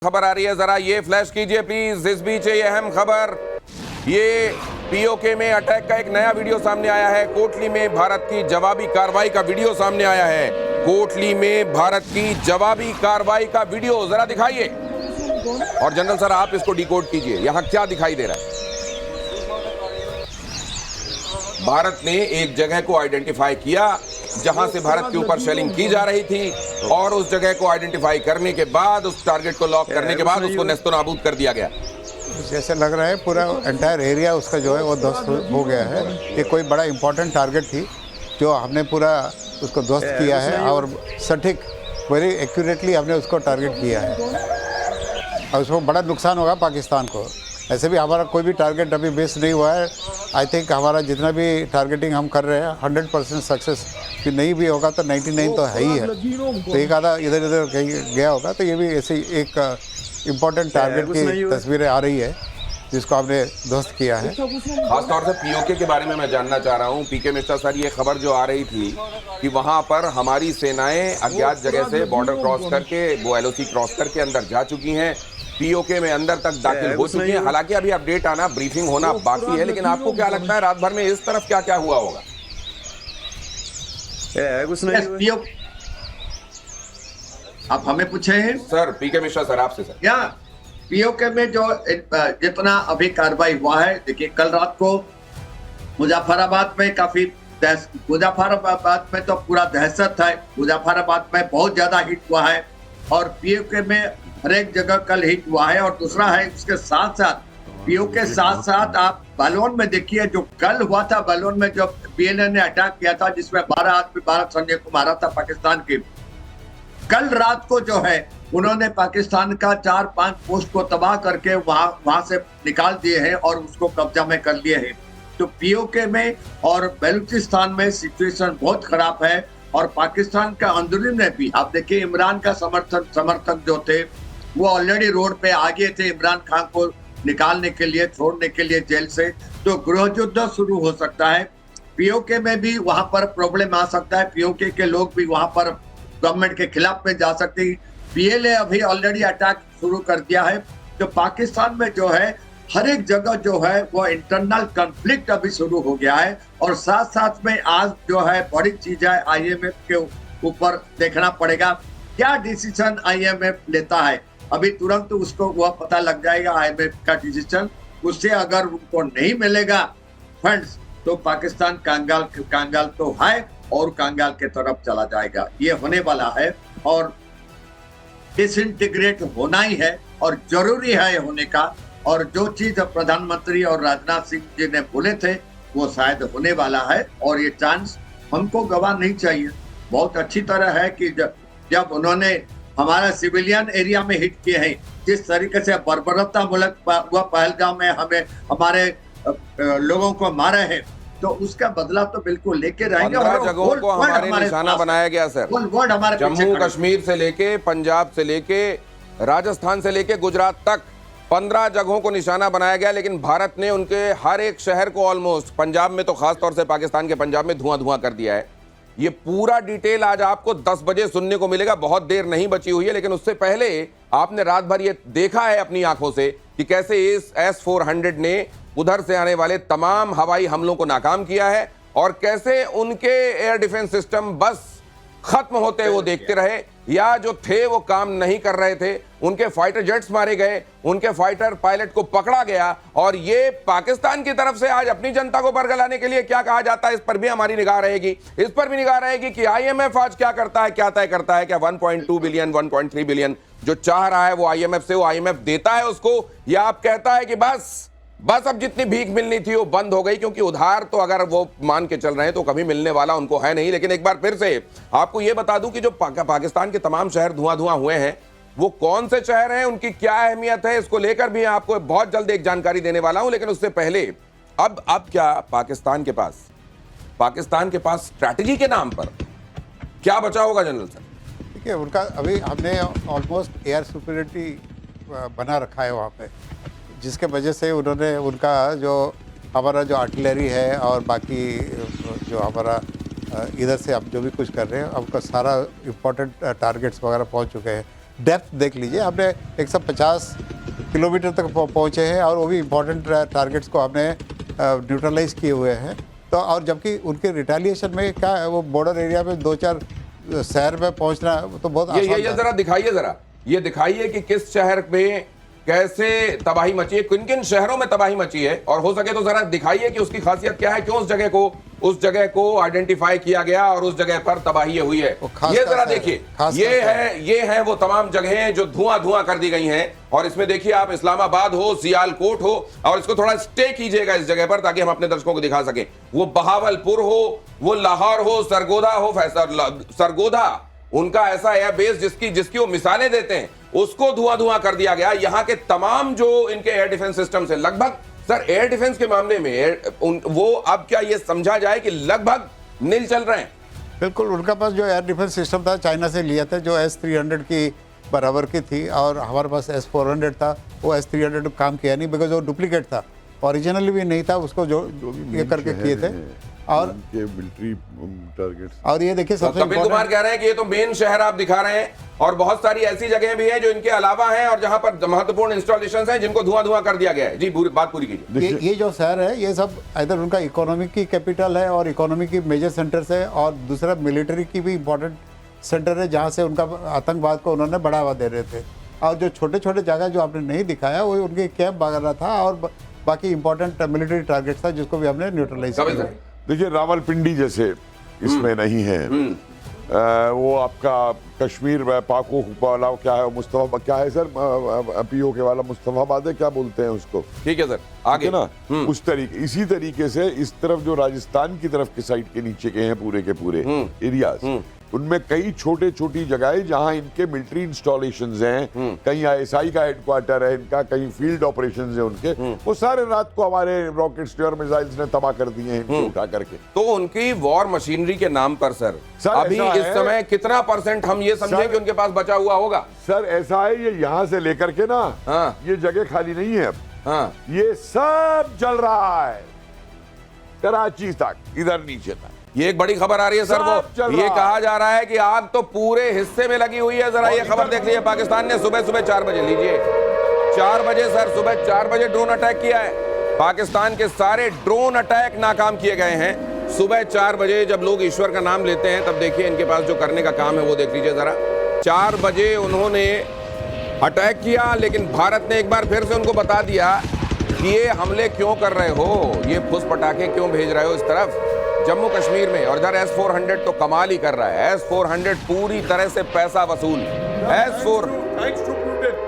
खबर आ रही है, जरा ये फ्लैश कीजिए प्लीज। इस बीच ये अहम खबर, ये पीओके में अटैक का एक नया वीडियो सामने आया है। कोटली में भारत की जवाबी कार्रवाई का वीडियो सामने आया है। कोटली में भारत की जवाबी कार्रवाई का वीडियो जरा दिखाइए। और जनरल सर आप इसको डिकोड कीजिए, यहां क्या दिखाई दे रहा है। भारत ने एक जगह को आइडेंटिफाई किया जहां से भारत के ऊपर शेलिंग की जा रही थी, और उस जगह को आइडेंटिफाई करने के बाद, उस टारगेट को लॉक करने के बाद उसको नेस्तो नाबूद कर दिया गया। जैसे लग रहा है पूरा एंटायर एरिया उसका जो है वो ध्वस्त हो गया है। ये कोई बड़ा इंपॉर्टेंट टारगेट थी जो हमने पूरा उसको ध्वस्त किया है, और सटीक वेरी एक्यूरेटली हमने उसको टारगेट किया है, और उसको बड़ा नुकसान होगा पाकिस्तान को। ऐसे भी हमारा कोई भी टारगेट अभी बेस नहीं हुआ है। आई थिंक हमारा जितना भी टारगेटिंग हम कर रहे हैं 100% सक्सेस कि नहीं भी होगा तो 99 तो है ही है। तो एक आधा इधर उधर कहीं गया होगा, तो ये भी ऐसे एक इम्पोर्टेंट टारगेट की तस्वीरें आ रही है जिसको हमने ध्वस्त किया है। खासतौर से पीओके के बारे में मैं जानना चाह रहा हूँ। पीके मिश्रा सर, ये खबर जो आ रही थी कि वहां पर हमारी सेनाएं अज्ञात जगह से बॉर्डर क्रॉस करके, वो एलओसी क्रॉस करके अंदर जा चुकी हैं, पीओके में अंदर तक दाखिल हो चुकी हैं। हालांकि अभी अपडेट आना, ब्रीफिंग होना बाकी है, लेकिन आपको क्या लगता है रात भर में इस तरफ क्या क्या हुआ होगा? आप हमें पूछे हैं सर, पीके मिश्रा सर आपसे। सर या पीओके में जो जितना अभी कार्रवाई हुआ है, देखिए कल रात को मुजफ्फराबाद में काफी मुजफ्फराबाद में तो पूरा दहशत है। मुजफ्फराबाद में बहुत ज्यादा हिट हुआ है, और पीओके में हर एक जगह कल हिट हुआ है। और दूसरा है उसके साथ साथ पीओके के साथ साथ आप बलवन में देखिए, जो कल हुआ था बलवन में, जो बीएनए ने अटैक किया था जिसमें 12 आदमी, 12 सैनिक को मारा था पाकिस्तान की। कल रात को जो है उन्होंने पाकिस्तान का 4-5 पोस्ट को तबाह करके वहां से निकाल दिए हैं और उसको कब्जा में कर लिए हैं। तो पीओके में और बलूचिस्तान में सिचुएशन बहुत खराब है। और पाकिस्तान का अंदरूनी में भी आप देखिए, इमरान का समर्थक जो थे वो ऑलरेडी रोड पे आ गए थे इमरान खान को निकालने के लिए, छोड़ने के लिए जेल से। तो गृह युद्ध शुरू हो सकता है। पीओके में भी वहां पर प्रॉब्लम आ सकता है। पीओके के लोग भी वहां पर गवर्नमेंट के खिलाफ में जा सकते हैं। पीएलए अभी ऑलरेडी अटैक शुरू कर दिया है। तो पाकिस्तान में जो है हर एक जगह जो है वो इंटरनल कॉन्फ्लिक्ट अभी शुरू हो गया है। और साथ साथ में आज जो है बड़ी चीज है, आईएमएफ के ऊपर देखना पड़ेगा क्या डिसीजन आईएमएफ लेता है। अभी तुरंत उसको वह पता लग जाएगा आईएमएफ का डिसीजन। उससे अगर उनको नहीं मिलेगा फंड्स, तो पाकिस्तान कांगाल तो है और कांगाल के तरफ चला जाएगा। ये होने वाला है और डिसइंटीग्रेट होना ही है, और जरूरी है होने का। और जो चीज प्रधानमंत्री और राजनाथ सिंह जी ने बोले थे वो शायद होने वाला है, और ये चांस हमको गवा नहीं चाहिए। बहुत अच्छी तरह है कि जब उन्होंने हमारा सिविलियन एरिया में हिट किए हैं, जिस तरीके से बर्बरतामूलक हुआ पहलगाम में हमारे लोगों को मारे हैं, तो उसका बदला तो बिल्कुल लेके रहेंगे। 15 जगहों को हमारे निशाना बनाया गया सर। जम्मू कश्मीर से लेके, पंजाब से लेके, राजस्थान से लेके गुजरात तक 15 जगहों को निशाना बनाया गया। लेकिन भारत ने उनके हर एक शहर को ऑलमोस्ट, पंजाब में तो खास तौर से पाकिस्तान के पंजाब में धुआं कर दिया है। ये पूरा डिटेल आज आपको 10 बजे सुनने को मिलेगा। बहुत देर नहीं बची हुई है, लेकिन उससे पहले आपने रात भर ये देखा है अपनी आंखों से कि कैसे इस S-400 ने उधर से आने वाले तमाम हवाई हमलों को नाकाम किया है, और कैसे उनके एयर डिफेंस सिस्टम बस खत्म होते वो देखते रहे, या जो थे वो काम नहीं कर रहे थे। उनके फाइटर जेट्स मारे गए, उनके फाइटर पायलट को पकड़ा गया। और ये पाकिस्तान की तरफ से आज अपनी जनता को बरगलाने के लिए क्या कहा जाता है, इस पर भी हमारी निगाह रहेगी। इस पर भी निगाह रहेगी कि आईएमएफ आज क्या करता है, क्या तय करता है। क्या 1.2 बिलियन, 1.3 बिलियन जो चाह रहा है वो आईएमएफ से, वो आईएमएफ देता है उसको, या आप कहता है कि बस अब जितनी भीख मिलनी थी वो बंद हो गई, क्योंकि उधार तो अगर वो मान के चल रहे हैं तो कभी मिलने वाला उनको है नहीं। लेकिन एक बार फिर से आपको ये बता दूं कि जो पाकिस्तान के तमाम शहर धुआं हुए हैं, वो कौन से शहर हैं, उनकी क्या अहमियत है, इसको लेकर भी आपको बहुत जल्द एक जानकारी देने वाला हूं। लेकिन उससे पहले अब क्या पाकिस्तान के पास स्ट्रैटेजी के नाम पर क्या बचा होगा जनरल सर? देखिए, उनका अभी हमने ऑलमोस्ट एयर सुपीरियरिटी बना रखा है वहाँ पे, जिसके वजह से उन्होंने उनका जो हमारा जो आर्टिलरी है और बाकी जो हमारा इधर से अब जो भी कुछ कर रहे हैं, अब का सारा इम्पोर्टेंट टारगेट्स वगैरह पहुंच चुके हैं। डेप्थ देख लीजिए, हमने 150 किलोमीटर तक पहुँचे हैं और वो भी इम्पोर्टेंट टारगेट्स को हमने न्यूट्रलाइज किए हुए हैं। तो और जबकि उनके रिटेलिएशन में क्या है, वो बॉर्डर एरिया में 2-4 शहर में पहुंचना तो बहुत आसान ये जरा दिखाइए, जरा ये दिखाइए कि किस शहर में कैसे तबाही मची है, किन किन शहरों में तबाही मची है, और हो सके तो जरा दिखाइए कि उसकी खासियत क्या है, क्यों उस जगह को आइडेंटिफाई किया गया और उस जगह पर तबाही हुई है। ये जरा देखिए, ये है वो तमाम जगहें जो धुआं कर दी गई हैं। और इसमें देखिए आप, इस्लामाबाद हो, सियालकोट हो, और इसको थोड़ा स्टे कीजिएगा इस जगह पर ताकि हम अपने दर्शकों को दिखा सकें। वो बहावलपुर हो, वो लाहौर हो, सरगोधा हो, सरगोधा उनका ऐसा एयर बेस जिसकी वो मिसालें देते हैं, उसको धुआं कर दिया गया। यहाँ के तमाम जो इनके एयर डिफेंस सिस्टम से लगभग, सर एयर डिफेंस के मामले में वो अब क्या ये समझा जाए कि लगभग नील चल रहे हैं? बिल्कुल, उनका पास जो एयर डिफेंस सिस्टम था चाइना से लिया था, जो S-300 की बराबर की थी, और हमारे पास S-400 था। वो S-300 काम किया नहीं बिकॉज वो डुप्लीकेट था, ओरिजिनली भी नहीं था, उसको जो ये करके किए थे। और मिलिट्री टारगेट्स, और ये देखिए सबसे कपिल कुमार कह रहे हैं कि ये तो मेन शहर आप दिखा रहे हैं, और बहुत सारी ऐसी जगह भी हैं जो इनके अलावा हैं और जहां पर महत्वपूर्ण इंस्टॉलेशंस हैं जिनको धुआं कर दिया गया है। जी बात पूरी कीजिए। ये जो शहर है ये सब इधर उनका इकोनॉमी की कैपिटल है और इकोनॉमी की मेजर सेंटर्स है, और दूसरा मिलिट्री की भी इम्पोर्टेंट सेंटर है जहाँ से उनका आतंकवाद को उन्होंने बढ़ावा दे रहे थे। और जो छोटे छोटे जगह जो आपने नहीं दिखाया वो उनके कैंप वगैरह था, और बाकी इंपॉर्टेंट मिलिट्री टारगेट था जिसको भी हमने न्यूट्रलाइज किया। देखिए रावलपिंडी जैसे इसमें नहीं है, वो आपका कश्मीर पाको वाला क्या है, मुस्तफा क्या है सर, पीओ के वाला मुस्तफाबाद है, क्या बोलते हैं उसको? ठीक है सर, आगे ना उस तरीके, इसी तरीके से इस तरफ जो राजस्थान की तरफ के साइड के नीचे के हैं पूरे के पूरे एरियाज, उनमें कई छोटी जगहें जहां इनके मिलिट्री इंस्टॉलेशंस हैं, कहीं ISI का हेडक्वार्टर है इनका, कहीं फील्ड ऑपरेशंस है उनके, वो सारे रात को हमारे रॉकेट्स और मिसाइल्स ने तबाह कर दिए हैं इनको उठा करके। तो उनकी वॉर मशीनरी के नाम पर सर अभी इस समय कितना % हम ये समझे कि उनके पास बचा हुआ होगा? सर ऐसा है, ये यहाँ से लेकर के ना, ये जगह खाली नहीं है अब, ये सब चल रहा है कराची तक, इधर नीचे तक। ये एक बड़ी खबर आ रही है सर, वो ये कहा जा रहा है कि आग तो पूरे हिस्से में लगी हुई है। जरा ये खबर देख लीजिए, पाकिस्तान ने सुबह 4 बजे, लीजिए 4 बजे सर, सुबह 4 बजे ड्रोन अटैक किया है। पाकिस्तान के सारे ड्रोन अटैक नाकाम किए गए हैं। सुबह 4 बजे जब लोग ईश्वर का नाम लेते हैं तब देखिए इनके पास जो करने का काम है वो देख लीजिए जरा। 4 बजे उन्होंने अटैक किया, लेकिन भारत ने एक बार फिर से उनको बता दिया कि ये हमले क्यों कर रहे हो, ये फुस पटाखे क्यों भेज रहे हो इस तरफ जम्मू कश्मीर में। और इधर S-400 तो कमाल ही कर रहा है, S-400 पूरी तरह से पैसा वसूल।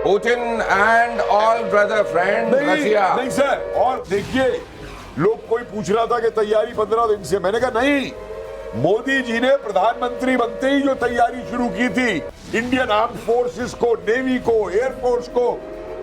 Putin and all brother friend Russia. नहीं सर, और देखिए लोग कोई पूछ रहा था कि तैयारी 15 दिन से, मैंने कहा नहीं, मोदी जी ने प्रधानमंत्री बनते ही जो तैयारी शुरू की थी, इंडियन आर्म फोर्सेस को, नेवी को, एयरफोर्स को,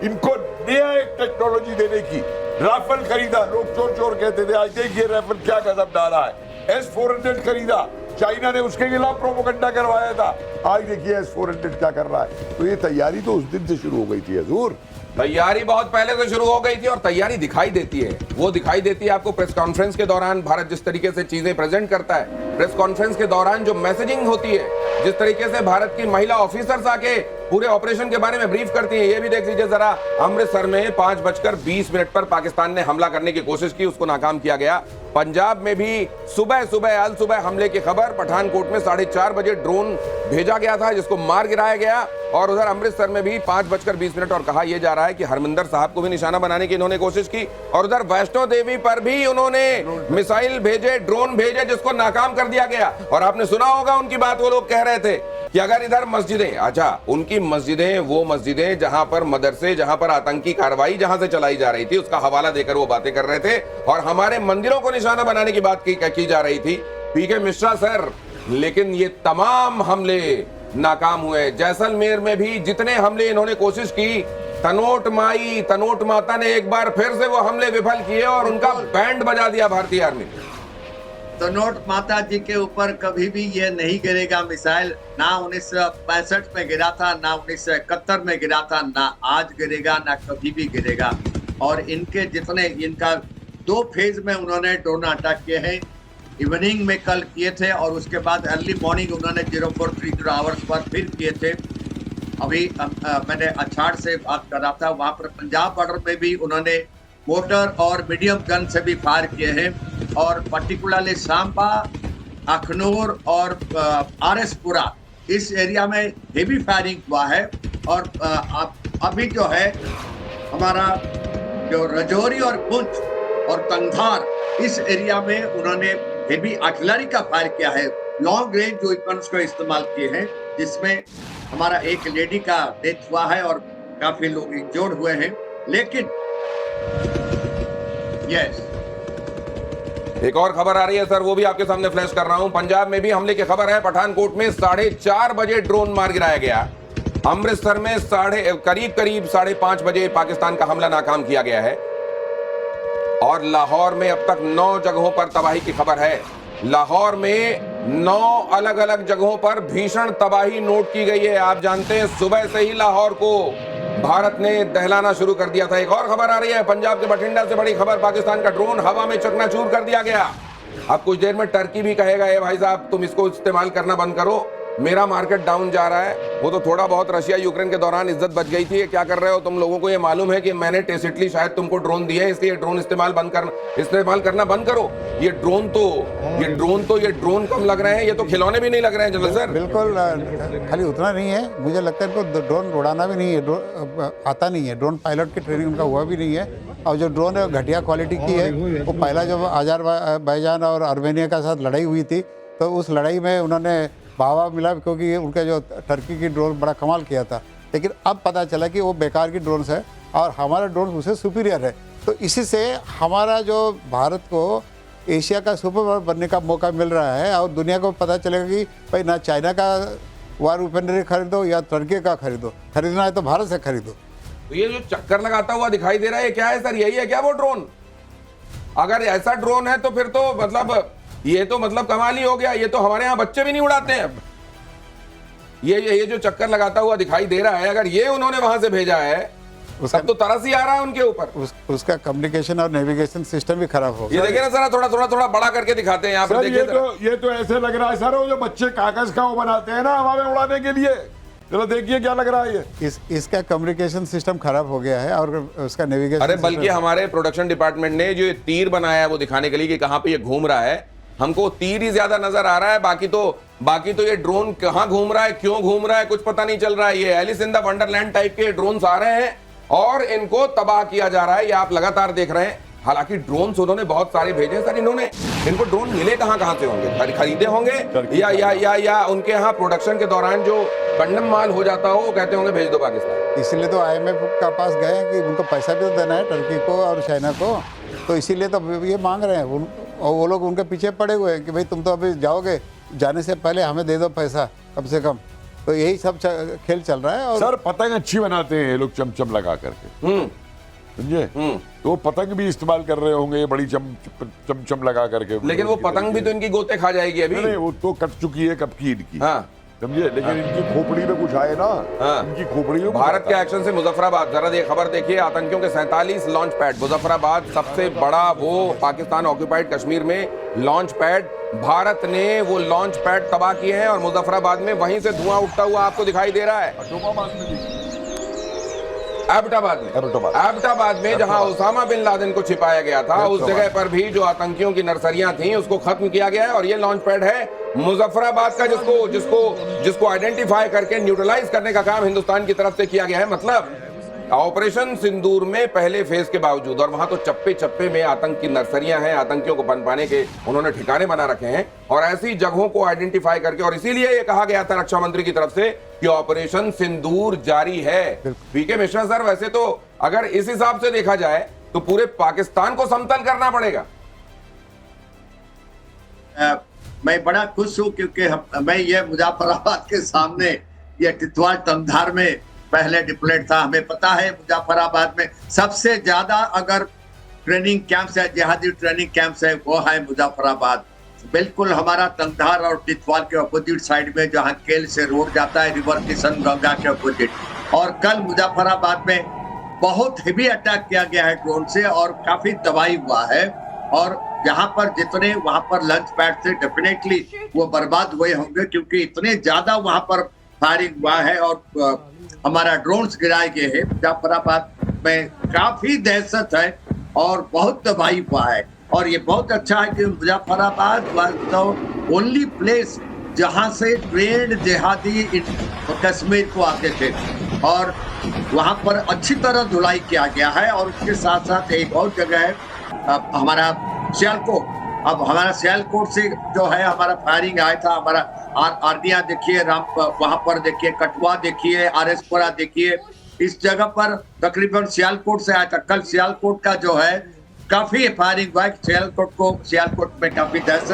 इनको नया एक टेक्नोलॉजी देने की, राफेल खरीदा, लोग चोर कहते थे, आज देखिए राफेल क्या गजब डाला है। S-400 खरीदा, चाइना ने उसके खिलाफ प्रोपेगेंडा करवाया था, आज देखिए S-400 क्या कर रहा है। तो ये तैयारी तो उस दिन से शुरू हो गई थी हजूर, तैयारी बहुत पहले से शुरू हो गई थी, और तैयारी दिखाई देती है, वो दिखाई देती है आपको प्रेस कॉन्फ्रेंस के दौरान। भारत जिस तरीके से चीजें प्रेजेंट करता है, प्रेस कॉन्फ्रेंस के दौरान जो मैसेजिंग होती है, जिस तरीके से भारत की महिला ऑफिसर्स आके पूरे ऑपरेशन के बारे में ब्रीफ करती हैं, ये भी देख लीजिए जरा। अमृतसर में 5:20 पर पाकिस्तान ने हमला करने की कोशिश की, उसको नाकाम किया गया। पंजाब में भी सुबह सुबह हमले की खबर, पठानकोट में 4:30 बजे ड्रोन भेजा गया था जिसको मार गिराया गया। और उधर अमृतसर में भी 5:20 और कहा यह जा रहा है कि हरमिंदर साहब को भी निशाना बनाने की इन्होंने कोशिश की। और उधर वैष्णो देवी पर भी उन्होंने मिसाइल भेजे, ड्रोन भेजे, जिसको नाकाम कर दिया गया। और आपने सुना होगा उनकी बात, वो लोग कह रहे थे कि अगर इधर मस्जिदें, अच्छा उनकी मस्जिदें, वो मस्जिदें जहां पर मदरसे, जहां पर आतंकी कार्रवाई जहां से चलाई जा रही थी, उसका हवाला देकर वो बातें कर रहे थे। और हमारे मंदिरों को निशाना बनाने की बात की जा रही थी, पीके मिश्रा सर। लेकिन ये तमाम हमले नाकाम हुए। जैसलमेर में भी जितने हमले इन्होंने कोशिश की, तनोट माता ने एक बार फिर से वो हमले विफल किए और उनका बैंड बजा दिया भारतीय आर्मी ने। तनोट माता जी के ऊपर कभी भी ये नहीं गिरेगा मिसाइल, ना 1965 में गिरा था, ना 1971 में गिरा था, ना आज गिरेगा, ना कभी भी गिरेगा। और इनका 2 फेज में उन्होंने ड्रोन अटैक किए हैं। इवनिंग में कल किए थे और उसके बाद अर्ली मॉर्निंग उन्होंने 0430 आवर्स पर फिर किए थे। अभी मैंने अछाड़ से बात कर रहा था, वहां पर पंजाब बॉर्डर में भी उन्होंने मोटर और मीडियम गन से भी फायर किए हैं और पर्टिकुलरली सांबा, अखनूर और आरएसपुरा इस एरिया में हेवी फायरिंग हुआ है। और अभी जो है हमारा जो रजौरी और पुंछ और कंधार इस एरिया में उन्होंने हेवी आर्टिलरी का फायर किया है, लॉन्ग रेंज वेपन्स को इस्तेमाल किए हैं, जिसमें हमारा एक लेडी का डेथ हुआ है और काफी लोग इंजर्ड हुए हैं। लेकिन यस, एक और खबर आ रही है सर, वो भी आपके सामने फ्लैश कर रहा हूं। पंजाब में भी हमले की खबर है। पठानकोट में 4:30 बजे ड्रोन मार गिराया गया। अमृतसर में करीब 5:30 बजे पाकिस्तान का हमला नाकाम किया गया है। और लाहौर में अब तक 9 जगहों पर तबाही की खबर है। लाहौर में 9 अलग अलग जगहों पर भीषण तबाही नोट की गई है। आप जानते हैं सुबह से ही लाहौर को भारत ने दहलाना शुरू कर दिया था। एक और खबर आ रही है, पंजाब के बठिंडा से बड़ी खबर, पाकिस्तान का ड्रोन हवा में चकनाचूर कर दिया गया। अब कुछ देर में टर्की भी कहेगा ए भाई साहब तुम इसको इस्तेमाल करना बंद करो, मेरा मार्केट डाउन जा रहा है। वो तो थोड़ा बहुत रशिया यूक्रेन के दौरान इज्जत बच गई थी। क्या कर रहे हो तुम? लोगों को ये मालूम है कि मैंने टेसिटली शायद तुमको ड्रोन दिए, इसलिए ड्रोन इस्तेमाल करना बंद करो। ये ड्रोन कम लग रहे हैं, ये तो खिलौने भी नहीं लग रहे हैं जनरल सर। बिल्कुल, खाली उतना नहीं है, मुझे लगता है इनको ड्रोन उड़ाना भी नहीं है, आता नहीं है। ड्रोन पायलट की ट्रेनिंग उनका हुआ भी नहीं है। और जो ड्रोन है घटिया क्वालिटी की है। वो पहला जब अजरबैजान और आर्मेनिया के साथ लड़ाई हुई थी तो उस लड़ाई में उन्होंने भावा मिला, क्योंकि उनका जो टर्की की ड्रोन बड़ा कमाल किया था। लेकिन अब पता चला कि वो बेकार की ड्रोन्स है और हमारा ड्रोन उससे सुपीरियर है। तो इसी से हमारा जो भारत को एशिया का सुपर पावर बनने का मौका मिल रहा है और दुनिया को पता चलेगा कि भाई ना चाइना का वार वेपनरी खरीदो या टर्की का खरीदना है तो भारत से खरीदो। तो ये जो चक्कर लगाता हुआ दिखाई दे रहा है क्या है सर? यही है क्या वो ड्रोन? अगर ऐसा ड्रोन है तो फिर तो मतलब ये तो मतलब कमाल ही हो गया। ये तो हमारे यहाँ बच्चे भी नहीं उड़ाते हैं। ये जो चक्कर लगाता हुआ दिखाई दे रहा है, अगर ये उन्होंने वहां से भेजा है सब तो तरस ही आ रहा है उनके ऊपर। उसका कम्युनिकेशन और नेविगेशन सिस्टम भी खराब हो गया। ये देखिए ना सर, थोड़ा बड़ा करके दिखाते हैं यहाँ पर। ये तो ऐसे लग रहा है सर, वो जो बच्चे कागज का वो बनाते हैं ना हवा में उड़ाने के लिए, चलो देखिए क्या लग रहा है। ये इसका कम्युनिकेशन सिस्टम खराब हो गया है और उसका नेविगेशन। अरे बल्कि हमारे प्रोडक्शन डिपार्टमेंट ने जो तीर बनाया है वो दिखाने के लिए कि कहां पे ये घूम रहा है, हमको तीर ही ज्यादा नजर आ रहा है। बाकी तो ये ड्रोन कहां घूम रहा है, क्यों घूम रहा है, कुछ पता नहीं चल रहा है। ये Alice in the Wonderland type के ड्रोन्स आ रहे हैं और इनको तबाह किया जा रहा है। ये आप लगातार देख रहे हैं। हालांकि ड्रोन्स उन्होंने बहुत सारे भेजे सर। इनको ड्रोन मिले कहां से होंगे? खरीदे होंगे या उनके यहाँ प्रोडक्शन के दौरान जो कंडम माल हो जाता हो वो कहते होंगे भेज दो पाकिस्तान। इसीलिए तो IMF का पास गए कि उनको पैसा भी तो देना है टर्की को और चाइना को, तो इसीलिए तो ये मांग रहे हैं। और वो लोग उनके पीछे पड़े हुए हैं कि भाई तुम तो अभी जाओगे, जाने से पहले हमें दे दो पैसा कम से कम। तो यही सब खेल चल रहा है। और सर पतंग अच्छी बनाते हैं ये लोग चमचम लगा करके, समझे? तो वो पतंग भी इस्तेमाल कर रहे होंगे ये बड़ी चमचम लगा करके। लेकिन वो पतंग भी तो इनकी गोते खा जाएगी अभी। नहीं, वो तो कट चुकी है कब की इनकी, हाँ समझे? लेकिन इनकी खोपड़ी में कुछ आए ना, इनकी खोपड़ी में। भारत के एक्शन से मुजफ्फराबाद, जरा ये खबर देखिए, आतंकियों के 47 लॉन्च पैड। मुजफ्फराबाद सबसे बड़ा वो पाकिस्तान ऑक्यूपाइड कश्मीर में लॉन्च पैड, भारत ने वो लॉन्च पैड तबाह किए हैं और मुजफ्फराबाद में वहीं से धुआं उठता हुआ आपको दिखाई दे रहा है। एबटाबाद में जहां ओसामा बिन लादेन को छिपाया गया था, उस जगह पर भी जो आतंकियों की नर्सरियां थी उसको खत्म किया गया है। और ये लॉन्च पैड है मुजफ्फराबाद का, जिसको आइडेंटिफाई करके न्यूट्रलाइज करने का काम हिंदुस्तान की तरफ से किया गया है। मतलब ऑपरेशन सिंदूर में पहले फेज के बावजूद, और वहां तो चप्पे चप्पे में आतंक की नर्सरियां हैं, आतंकियों को पनपाने के उन्होंने ठिकाने बना रखे हैं। और ऐसी जगहों को आइडेंटिफाई करके, और इसीलिए ये कहा गया था रक्षा मंत्री की तरफ से कि ऑपरेशन सिंदूर जारी है। पीके मिश्रा सर, वैसे तो अगर इस हिसाब से देखा जाए तो पूरे पाकिस्तान को समतल करना पड़ेगा। मैं बड़ा खुश हूं क्योंकि मैं ये मुजफ्फराबाद के सामने ये टिटवाल तमधार में पहले डिप्लोमेट था। हमें पता है मुजफ्फराबाद में सबसे ज्यादा अगर ट्रेनिंग कैंप्स है, जिहादी ट्रेनिंग कैंप्स है, वो है मुजफ्फराबाद। बिल्कुल हमारा तमधार और टिटवाल के अपोजिट साइड में, जहाँ केल से रोड जाता है रिवर किशन गंगा के अपोजिट। और कल मुजफ्फराबाद में बहुत हेवी अटैक किया गया है ड्रोन से और काफी तबाही हुआ है। और जहाँ पर जितने वहां पर लंच पैड थे डेफिनेटली वो बर्बाद हुए होंगे, क्योंकि इतने ज्यादा वहां पर फायरिंग हुआ है। और हमारा ड्रोन्स गिराए गए हैं। मुजफ्फराबाद में काफी दहशत है और बहुत तबाही हुआ है। और ये बहुत अच्छा है कि Muzaffarabad was the only place जहां से ट्रेंड जिहादी कश्मीर को आते थे और वहां पर अच्छी तरह धुलाई किया गया है। और उसके साथ साथ एक और जगह है हमारा सियालकोट। अब हमारा सियालकोट से जो है हमारा फायरिंग आया था, हमारा आर्निया देखिए, वहां पर देखिए, कटवा देखिए, आरएसपुरा देखिए, इस जगह पर तकरीबन सियालकोट से आया था। कल सियालकोट का जो है काफी फायरिंग हुआ है। सियालकोट में काफी दहशत